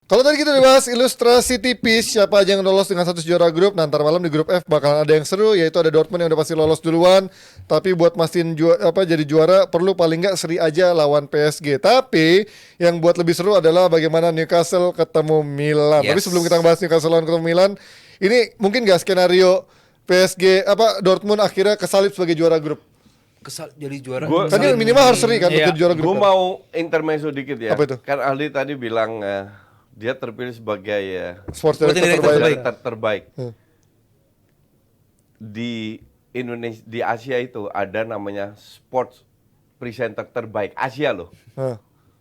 Kalau tadi kita udah bahas ilustrasi tipis siapa aja yang lolos dengan status juara grup. Nah, ntar malam di grup F bakal ada yang seru, yaitu ada Dortmund yang udah pasti lolos duluan. Tapi buat mastiin jadi juara perlu paling nggak seri aja lawan PSG. Tapi yang buat lebih seru adalah bagaimana Newcastle ketemu Milan. Tapi sebelum kita bahas Newcastle lawan ketemu Milan, ini mungkin nggak skenario PSG Dortmund akhirnya kesalip sebagai juara grup. Jadi juara. Kan minimal harus seri kan untuk jadi juara grup. Gue mau intermezzo dikit ya. Apa itu? Kan Aldi tadi bilang dia terpilih sebagai Sports Director terbaik. Di Indonesia, di Asia itu ada namanya Sports Presenter terbaik Asia loh.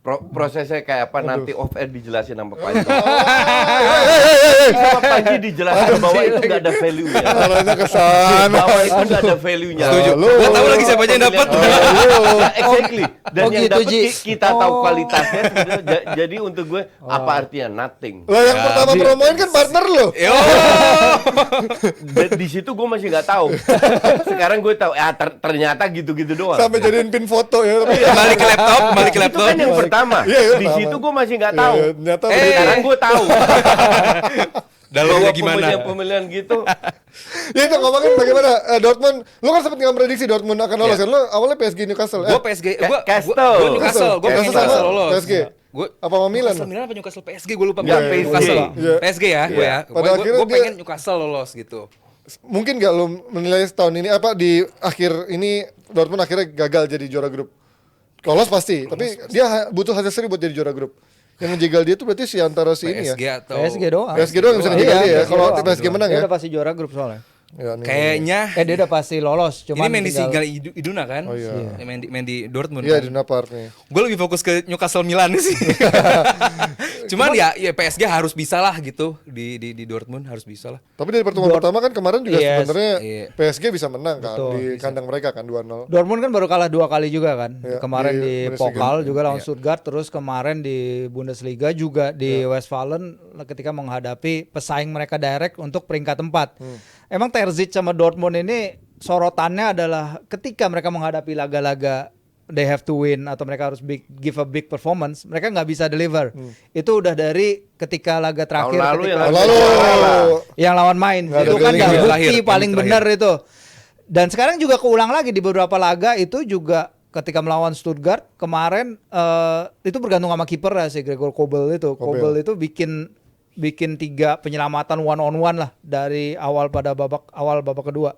Prosesnya kayak apa nanti off air dijelasin sama Panji. Sama Panji dijelasin bahwa itu nggak ada value-nya. Arahnya ke sana. Bahwa itu nggak ada value-nya. Setuju. Gak tahu lagi siapa aja yang dapat. Exactly. Dan yang gitu, dapat kita tahu kualitasnya. Jadi untuk gue apa artinya nothing. Lah yang pertama promoin kan partner lo. Di situ gue masih nggak tahu. Sekarang gue tahu. Ternyata gitu-gitu doang. Sampai jadiin pin foto ya. Balik ke laptop. Itu kan yang pertama. Di situ gue masih nggak tahu. Sekarang gue tahu. Dalamnya gimana? Pemilihan gitu. Ya itu ngomongin bagaimana Dortmund. Lu kan sempat nggak prediksi Dortmund akan lolos kan? Lu awalnya PSG Newcastle. Gue PSG. Gue Castle. Newcastle lolos. PSG. Apa mau Milan? Milan apa Newcastle PSG? Gue lupa. PSG. PSG ya. Gue pengen Newcastle lolos gitu. Mungkin nggak lu menilai tahun ini di akhir ini Dortmund akhirnya gagal jadi juara grup? Lolos pasti, tapi dia butuh hasil seri buat jadi juara grup. Yang menjegal dia tuh berarti antara ini ya. PSG doang. PSG doang yang bisa ngejegal dia ya. Kalau PSG menang ya. Dia udah pasti juara grup soalnya. Ya, kayaknya dia udah pasti lolos. Ini main di Sigal Iduna kan? Oh iya. Main di Dortmund. Iya, kan? Iduna Park nih. Gue lebih fokus ke Newcastle Milan sih. Cuman ya PSG harus bisa lah gitu di Dortmund harus bisa lah. Tapi dari pertemuan pertama kan kemarin juga sebenarnya PSG bisa menang kan. Betul, di kandang mereka kan 2-0. Dortmund kan baru kalah 2 kali juga kan. Ya, Kemarin di Pokal juga lawan Iya. Stuttgart, terus kemarin di Bundesliga juga di Westfalen ketika menghadapi pesaing mereka direct untuk peringkat 4. Emang Terzic sama Dortmund ini sorotannya adalah ketika mereka menghadapi laga-laga they have to win atau mereka harus give a big performance, mereka nggak bisa deliver. Itu udah dari ketika laga terakhir yang lawan main. Itu kan bukti paling benar itu. Dan sekarang juga keulang lagi di beberapa laga itu juga ketika melawan Stuttgart kemarin itu bergantung sama kiper sih Gregor Kobel itu. Kobel itu bikin 3 penyelamatan one on one lah dari awal babak kedua.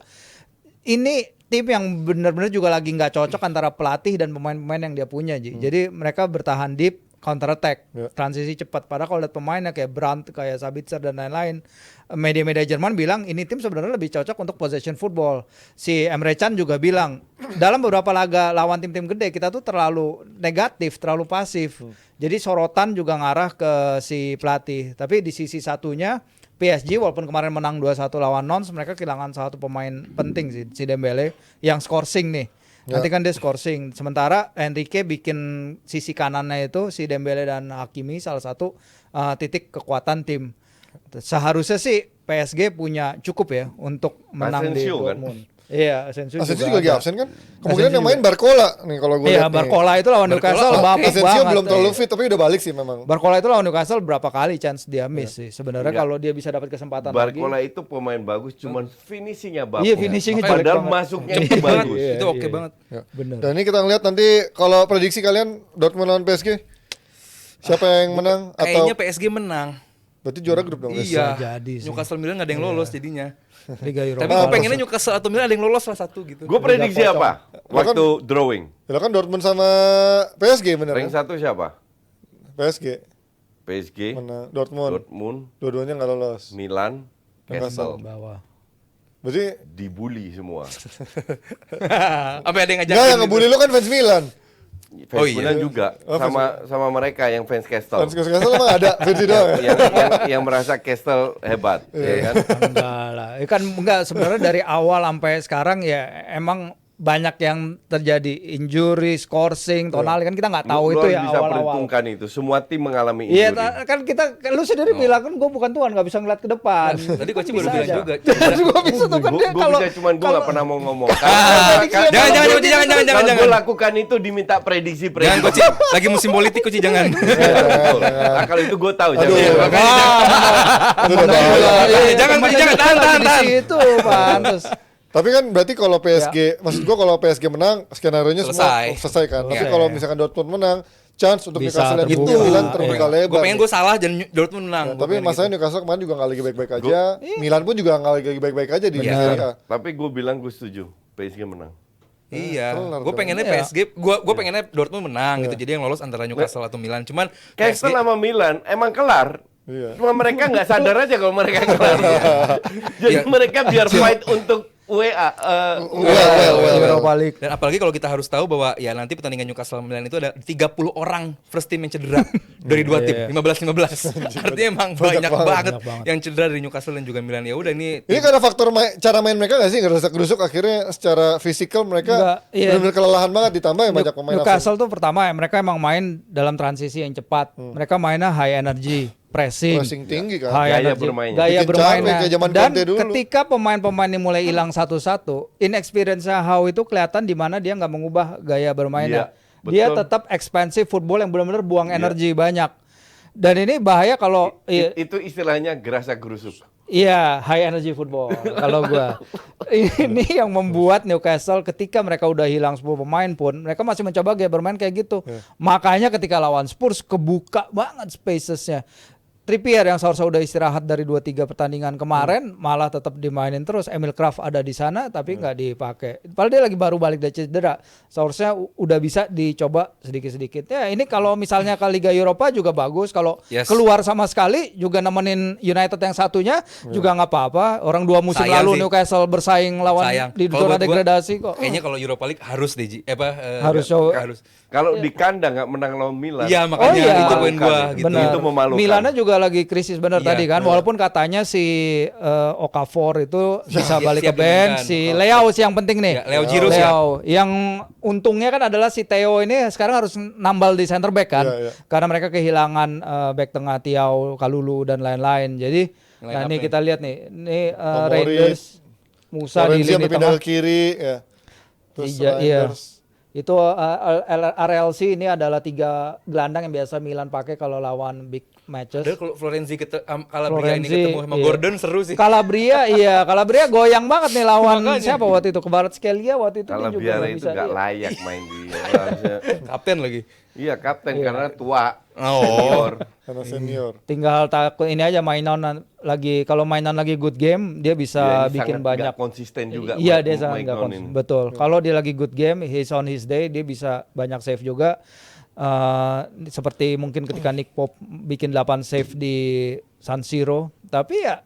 Ini tim yang benar-benar juga lagi nggak cocok antara pelatih dan pemain-pemain yang dia punya, Ji. Jadi mereka bertahan deep, counter attack, transisi cepat. Padahal kalau lihat pemainnya kayak Brandt, kayak Sabitzer dan lain-lain, media-media Jerman bilang ini tim sebenarnya lebih cocok untuk possession football. Si Emre Can juga bilang dalam beberapa laga lawan tim-tim gede kita tuh terlalu negatif, terlalu pasif. Jadi sorotan juga ngarah ke si pelatih. Tapi di sisi satunya PSG walaupun kemarin menang 2-1 lawan Nons, mereka kehilangan satu pemain penting sih, si Dembele yang scoring nih. Nanti kan dia scoring. Sementara Enrique bikin sisi kanannya itu si Dembele dan Hakimi salah satu titik kekuatan tim. Seharusnya sih PSG punya cukup ya untuk menang di Dortmund. Iya, Asensio juga lagi absen kan. Kemungkinan yang main Barcola nih kalau gue lihat. Iya, Barcola itu lawan Newcastle babak Asensio banget. belum terlalu fit tapi udah balik sih memang. Barcola itu lawan Newcastle berapa kali chance dia miss sih. Sebenarnya kalau dia bisa dapat kesempatan Barcola lagi. itu pemain bagus, cuman finishingnya bagus. Iya, finishingnya jelek padahal banget. masuknya itu bagus. Itu oke banget. Bener. Dan ini kita ngeliat nanti kalau prediksi kalian Dortmund lawan PSG siapa yang menang atau Kayaknya PSG menang. berarti juara grup dong? Iya. jadi sih. Newcastle Milan gak ada yang lolos jadinya. Liga Eropa. Tapi gue pengennya Newcastle atau Milan ada yang lolos lah satu gitu. Gue prediksi apa? Waktu drawing. Ya kan Dortmund sama PSG bener Rank kan? 1 siapa? PSG menang. Dortmund dua-duanya nggak lolos. Milan, Castle. Bawah. Berarti Dibully semua. Apa ada yang ngajak? nggak yang ngebully lu kan fans Milan. Fans Milan juga sama mereka yang fans Castle. Fans Castle emang ada fans doang ya? yang merasa Castle hebat, ya kan? Enggak lah. Kan enggak sebenarnya dari awal sampai sekarang ya emang banyak yang terjadi injury, scoring, tonali kan kita nggak tahu Lu itu harus ya bisa awal-awal. perhitungkan itu. Semua tim mengalami Iya, injury. kan lu sendiri bilang kan gue bukan Tuhan nggak bisa ngeliat ke depan. Tadi coach baru Bisa bilang aja. juga. Gue bisa tuh kan dia Gue kalau bisa, cuman gue nggak pernah mau ngomong. Jangan. Kalau gue lakukan itu diminta prediksi. Jangan coach, lagi musim politik coach jangan. Nah, kalau itu gue tahu. Aduh, jangan. makanya Itu udah bahaya. Jangan, tahan. Di situ, pantes. Tapi kan berarti kalau PSG, maksud gua kalau PSG menang, skenario-nya semua Selesai. selesai kan. Tapi Iya. kalau misalkan Dortmund menang, chance untuk Bisa Newcastle dan terbuka. Inter Milan Iya. terbuka lebar. Gue pengen gue salah dan Dortmund menang. Ya, Gua tapi pengen masalahnya gitu. Newcastle kemarin juga nggak lagi baik-baik aja. Milan pun juga nggak lagi baik-baik aja di Iya. Serie A. Tapi gue bilang gue setuju. PSG menang. Iya, kelar gue tuh. pengennya Iya. PSG, gue pengennya Dortmund menang gitu. Jadi yang lolos antara Newcastle atau Milan. Cuman Castle sama Milan emang kelar. Iya. Cuma mereka nggak sadar aja kalau mereka kelar. Jadi Iya. mereka biar fight untuk WA. Europa League. dan apalagi kalau kita harus tahu bahwa ya nanti pertandingan Newcastle Milan itu ada 30 orang first team yang cedera dari dua tim, 15-15. Artinya emang banyak banget yang cedera dari Newcastle dan juga Milan. Ya udah ini Ini karena faktor cara main mereka nggak sih ngerusak-gerusuk akhirnya secara fisikal mereka Enggak, iya. benar-benar kelelahan banget ditambah yang banyak pemain Newcastle tuh pertama ya mereka emang main dalam transisi yang cepat. Mereka mainnya high energy, pressing tinggi kan. high Gaya energy, bermainnya. gaya Bikin bermainnya. capek kayak zaman Dan Conte dulu. ketika pemain-pemain ini mulai hilang satu-satu, inexperience-nya Howe itu kelihatan di mana dia nggak mengubah gaya bermainnya. Iya, Dia betul. tetap expensive football yang benar-benar buang energi banyak. Dan ini bahaya kalau Itu istilahnya gerasa gerusuk. iya, high energy football kalau gua. Ini yang membuat Newcastle ketika mereka udah hilang 10 pemain pun mereka masih mencoba gaya bermain kayak gitu. Makanya ketika lawan Spurs kebuka banget spacesnya. Trippier yang seharusnya udah istirahat dari 2-3 pertandingan kemarin malah tetap dimainin terus. Emil Kraft ada di sana tapi nggak dipakai. Padahal dia lagi baru balik dari cedera. Seharusnya udah bisa dicoba sedikit-sedikit. Ya ini kalau misalnya ke Liga Eropa juga bagus. Kalau Yes. keluar sama sekali juga nemenin United yang satunya juga nggak apa-apa. Orang 2 musim Sayang lalu sih. Newcastle bersaing lawan sayang. di Kalau zona buat gua, degradasi kok. Kayaknya kalau Europa League harus deh, Ji. Harus show. harus. Kalau di kandang nggak menang lawan Milan. Iya, makanya iya. itu poin gua gitu. Benar. Itu memalukan. Milannya juga lagi krisis benar Iya, tadi kan. Walaupun katanya si Okafor itu bisa balik ke siap bench. dimainkan. Si Leao sih yang penting nih. Ya, Leo Giroud siap. Yang untungnya kan adalah si Theo ini sekarang harus nambal di center back kan. Iya, iya. Karena mereka kehilangan back tengah Thiaw, Kalulu dan lain-lain. Jadi Line nah ini up-nya. kita lihat nih. Ini Tomori, Rangers Musa di Florenzi lini sampai pindah tengah. ke kiri ya. Terus Iya. Reinders. Itu RLC ini adalah 3 gelandang yang biasa Milan pakai kalau lawan big matches. Padahal kalau Florenzi Calabria ini Florenzi, ketemu sama iya. Gordon seru sih. Calabria goyang banget nih lawan Makanya. siapa waktu itu, Kvaratskhelia waktu itu Kalau dia juga biar nggak itu bisa. nggak Iya. layak main di harusnya. Kapten lagi. Iya kapten karena tua. Oh. Senior. Karena senior. Tinggal takut ini aja mainan lagi, kalau mainan lagi good game dia bisa Iya, ini bikin sangat banyak. nggak konsisten juga. Iya Mike- dia sangat Mike nggak Brown konsisten. ini. Betul. Kalau dia lagi good game, he's on his day, dia bisa banyak save juga. Seperti mungkin ketika Nick Pope bikin 8 save di San Siro. Tapi ya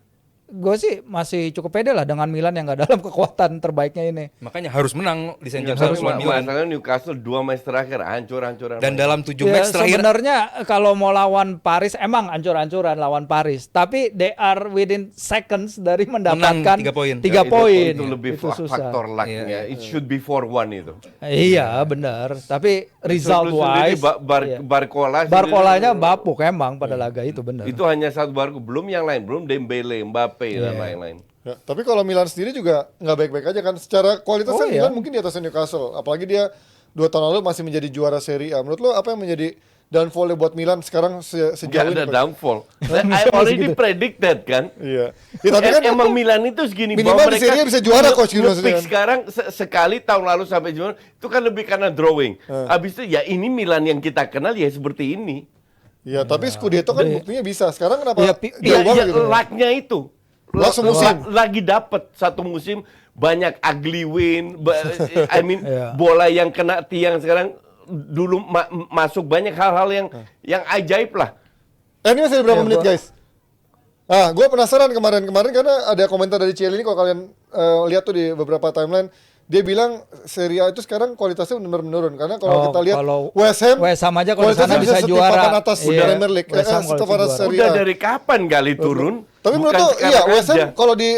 gue sih masih cukup pede lah dengan Milan yang nggak dalam kekuatan terbaiknya ini. Makanya harus menang di St. James Tapi harus lawan Milan. masalahnya Newcastle 2 match terakhir hancur-hancuran. Dan dalam 7 Ya, match terakhir sebenarnya kalau mau lawan Paris emang ancur-ancuran lawan Paris, tapi they are within seconds dari mendapatkan 3 poin. 3 Ya, poin. Itu lebih Itu susah. faktor luck-nya. Iya. It should be 4-1 itu. Iya benar, tapi result Lu sendiri, wise Barcola sendiri- Barcolanya bapuk emang pada laga itu benar. Itu hanya satu Barco, belum yang lain, belum Dembele, Mbappe dan lain-lain. Ya, tapi kalau Milan sendiri juga nggak baik-baik aja kan. Secara kualitas kan iya. Milan mungkin di atas Newcastle. Apalagi dia 2 tahun lalu masih menjadi juara Serie A. Menurut lo apa yang menjadi downfall buat Milan sekarang sejauh Gak ini? ada Coach? downfall. I already predicted kan. Iya. Ya, tapi kan Emang Milan itu segini minimal di Serie A bisa juara, Coach, gitu maksudnya nge-pick kan. sekarang sekali tahun lalu sampai juara itu kan lebih karena drawing. Habis itu ya ini Milan yang kita kenal ya seperti ini. Iya, tapi Scudetto kan buktinya bisa. Sekarang kenapa Iya, jauh banget gitu? Luck-nya itu. Luck semusim. Lagi dapet satu musim banyak ugly win. I mean Iya. bola yang kena tiang sekarang dulu masuk banyak hal-hal yang ajaib lah. Ini masih ada berapa Ya, menit gua- guys? Gue penasaran kemarin karena ada komentar dari Ciel ini kalau kalian lihat tuh di beberapa timeline, dia bilang Serie A itu sekarang kualitasnya benar-benar menurun karena kalau kita lihat kalau West Ham aja kalau kualitasnya sana bisa setip juara. papan atas Iya, Premier League, West Ham setip kalau papan bisa atas juara. Serie Udah A. dari kapan kali turun? Tapi menurut Bukan lo, iya sekarang West Ham aja. kalau di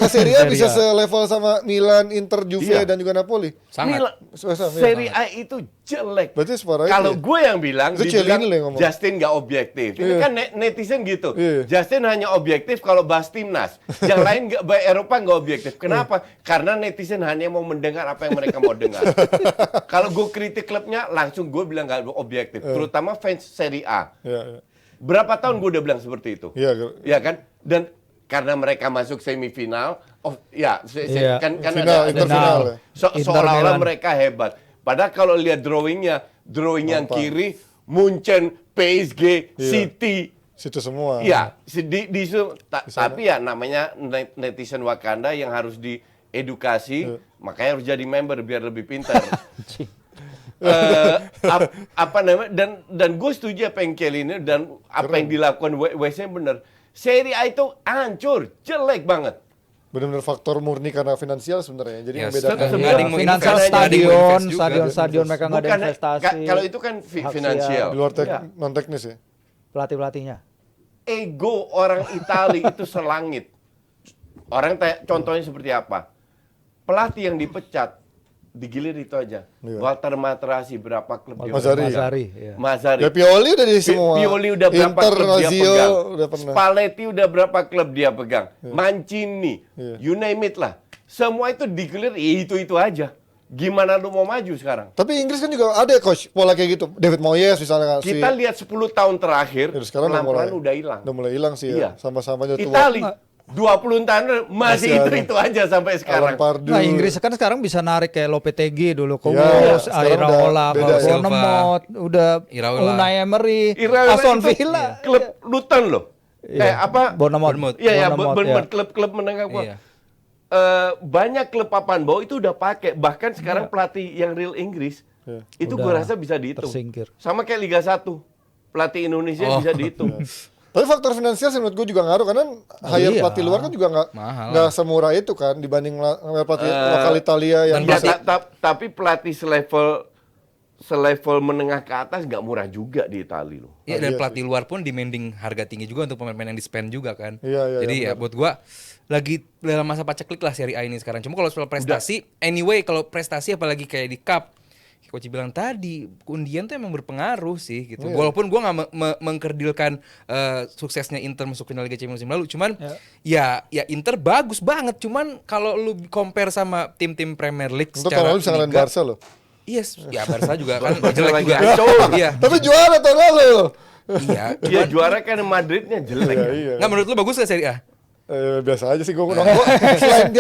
Serie A Serie bisa A. selevel sama Milan, Inter, Juve Iya. dan juga Napoli. Sangat. West Ham, iya. Serie A itu jelek. Berarti separah itu Kalau ya? gue yang bilang, Itu dibilang Cielini lah yang ngomong. Justin nggak objektif. Ini Iya. kan netizen gitu. Iya. Justin hanya objektif kalau bahas timnas. Yang lain nggak, Eropa nggak objektif. Kenapa? Karena netizen hanya mau mendengar apa yang mereka mau dengar. Kalau gue kritik klubnya, langsung gue bilang nggak objektif. Terutama fans Serie A. Iya, iya. Berapa tahun gue udah bilang seperti itu? Iya, Ya kan? Dan karena mereka masuk semifinal, Iya. kan Final, ada Inter final ya. Inter seolah-olah Milan. mereka hebat. Padahal kalau lihat drawing yang kiri, Munchen, PSG, Iya. City, situ semua. ya tapi ya namanya netizen Wakanda yang harus diedukasi, makanya harus jadi member biar lebih pintar. Apa namanya dan gue setuju apa yang Kelly ini dan apa yang dilakukan West Ham benar. Serie A itu hancur, jelek banget. Benar-benar faktor murni karena finansial sebenarnya. Jadi Ya, membedakan. nggak ada yang mau Finansial invest, nggak ada yang mau stadion, invest juga. stadion mereka nggak ada Bukan, investasi. kalau itu kan hak finansial. Di luar Ya. non teknis ya. Pelatih-pelatihnya. Ego orang Itali itu selangit. Orang contohnya seperti apa? Pelatih yang dipecat digilir itu aja. Iya. Walter Materazzi berapa klub dia Mazzarri. pegang? Mazzarri, iya. Mazzarri. Ya Pioli udah di semua. Pioli udah berapa Inter, klub dia Lazio pegang? udah pernah. Spalletti udah berapa klub dia pegang? Mancini, Iya. you name it lah. Semua itu digilir itu aja. Gimana lu mau maju sekarang? Tapi Inggris kan juga ada coach pola kayak gitu. David Moyes misalnya si. Kita lihat 10 tahun terakhir, Ya, sekarang pelan-pelan udah hilang. Udah mulai hilang sih Iya. ya. Sama-sama aja tua. Itali 20 tahun masih Masih itu aja sampai Alan sekarang. Pardew. Nah Inggris kan sekarang bisa narik kayak Lopetegui dulu, Iya, Kobos, sekarang Iraola, udah beda ya. Bournemouth, udah Iraola. Unai Emery, Iraola Aston itu Villa. klub Luton loh. Iya. Bournemouth. Iya ya, Bournemouth, benar klub-klub menengah bawah. Iya. Banyak klub papan bawah itu udah pakai. Bahkan sekarang pelatih yang real Inggris Iya. itu Udah gue rasa bisa dihitung. tersingkir. Sama kayak Liga 1. Pelatih Indonesia bisa dihitung. Tapi faktor finansial sih menurut gue juga ngaruh karena hire iya. pelatih luar kan juga Mahal nggak semurah itu kan dibanding pelatih lokal Italia yang dan Ya, tapi pelatih selevel menengah ke atas nggak murah juga di Italia loh. Iya, Oh, dan iya pelatih luar pun demanding harga tinggi juga untuk pemain-pemain yang di-spend juga kan. Iya, iya, Jadi iya, ya buat gua lagi dalam masa paceklik lah Serie A ini sekarang. Cuma kalau soal prestasi, anyway kalau prestasi apalagi kayak di Cup, Coach bilang tadi, undian tuh emang berpengaruh sih gitu. Walaupun gua nggak mengkerdilkan suksesnya Inter masuk final Liga Champions musim lalu, cuman ya Inter bagus banget. Cuman kalau lu compare sama tim-tim Premier League untuk secara tahun lalu bisa ngalahin liga, Barca loh. yes, ya Barca juga kan Barca jelek lagi juga. hancur. Iya. Tapi juara tahun lalu loh. Iya. Iya juara kan Madridnya jelek. Iya, kan? iya. Nggak menurut lu bagus gak Serie A? Biasa aja sih gue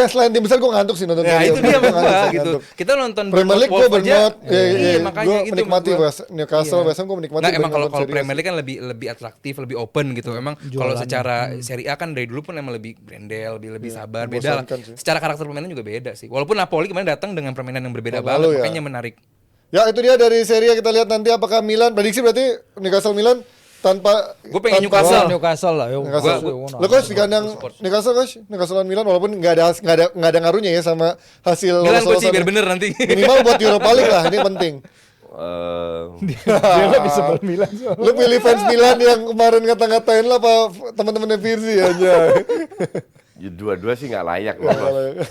selain tim besar gue ngantuk sih nonton. Ya Serie A. itu dia Gua maksud ngantuk gua sih, gitu. ngantuk. Kita nonton Premier League gue Wolves aja. berminat, Iya, makanya gue gitu menikmati maksud gua. Newcastle, Iya. West Ham gue menikmati. Nggak, emang dibanding kalau nonton Serie A Premier League kan lebih atraktif, lebih open gitu. Emang kalau Jualannya. secara Serie A kan dari dulu pun emang lebih brandel, lebih sabar, beda lah. membosankan sih. Secara karakter permainan juga beda sih. Walaupun Napoli kemarin datang dengan permainan yang berbeda Tahun banget, lalu ya. makanya menarik. Ya itu dia dari Serie A, kita lihat nanti apakah Milan, prediksi berarti Newcastle Milan tanpa Gue pengen tanpa- Newcastle. Newcastle lah. Newcastle. Lo coach di kandang Newcastle coach, Newcastle lawan Milan walaupun nggak ada ngaruhnya ya sama hasil Milan coach lolos-lolosan. biar bener nanti. Minimal buat Europa League lah, ini penting. Dia lebih sebel Milan. Lu pilih fans Milan yang kemarin ngata-ngatain lah apa teman-temannya Virzi aja. Ya, dua-dua sih nggak layak lolos.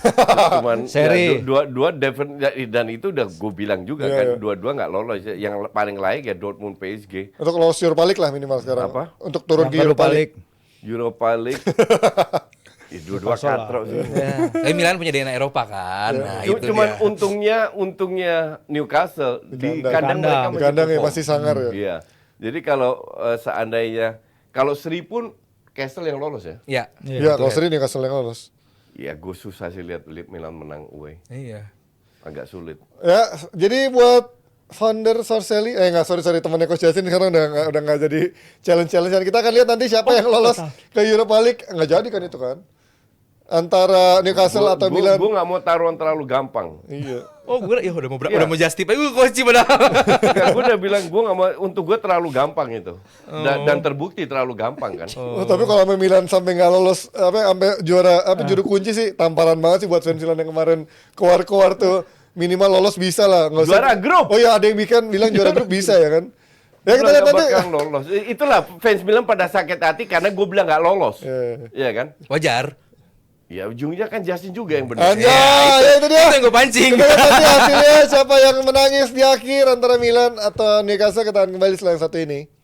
Cuman Seri. ya, dua dan itu udah gue bilang juga Iya, kan iya. dua-dua nggak lolos. Yang paling layak ya Dortmund PSG. Untuk lolos Europa League lah minimal sekarang. Apa? Untuk turun Yang ke Europa League. Europa League. Ya, dua-dua Newcastle lah. katrok sih. Tapi Milan punya DNA Eropa kan. Nah, itu Cuman dia. untungnya Newcastle di kandang. kandang mereka Di masih kandang ya perform. masih sangar ya. Iya. Jadi kalau seandainya kalau Sri pun Castle yang lolos ya. Ya. Iya, kalau sering Newcastle yang lolos. Ya gue susah sih lihat Milan menang away. Iya. Agak sulit. Ya, jadi buat founder Sorcelli, sorry temannya Coach Justin sekarang udah nggak jadi challenge-challengean. Kita akan lihat nanti siapa yang lolos ke Europa League. Nggak jadi kan itu kan? Antara Newcastle atau Milan. Gue nggak mau taruhan terlalu gampang. Iya. Oh, gue ya udah mau Iya. udah mau justify. Coach padahal. Gue udah bilang gue nggak mau, untuk gue terlalu gampang itu. Dan terbukti terlalu gampang kan. Oh, tapi kalau sampai Milan sampai nggak lolos sampai juara juru kunci sih tamparan banget sih buat fans Milan yang kemarin keluar tuh. Minimal lolos bisa lah, nggak usah. Juara grup. Oh ya, ada yang bilang juara grup bisa ya kan? Ya, kita lihat nanti. bakal lolos. Itulah fans Milan pada sakit hati karena gue bilang nggak lolos. Iya kan? Wajar. Ya ujungnya kan Justin juga yang benar. Anjay, ya, itu dia. Itu yang gue pancing. Kita lihat nanti hasilnya siapa yang menangis di akhir antara Milan atau Newcastle. Kita akan kembali setelah yang satu ini.